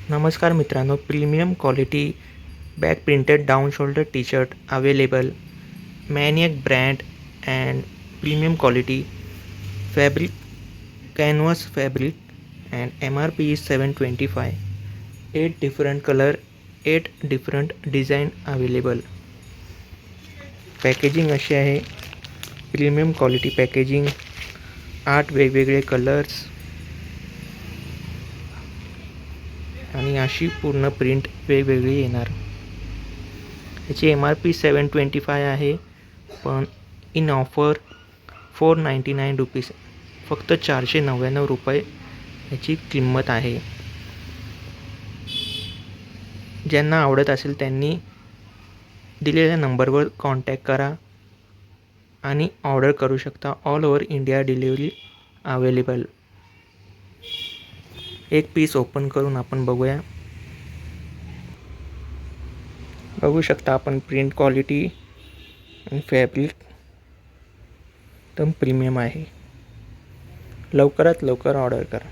नमस्कार मित्रांनो, premium quality back printed down shoulder T shirt available. Maniac brand and premium quality fabric, canvas fabric and MRP is $725. 8 different color, 8 different design available. Packaging अशी आहे, premium quality packaging. 8 वेगवेगळे colours आणि अशी पूर्ण print वेगवेगळी येणार. याची MRP $725 आहे, पण इन ऑफर $499. फक्त $499 याची किंमत आहे. ज्यांना आवडत असेल त्यांनी दिलेल्या नंबरवर कॉन्टॅक्ट करा आणि ऑर्डर करू शकता. All over India delivery available. एक पीस ओपन करून आपण बघूया. बघू शकता आपण प्रिंट क्वालिटी आणि फॅब्रिक एकदम प्रीमियम आहे. लवकरात लवकर ऑर्डर करा.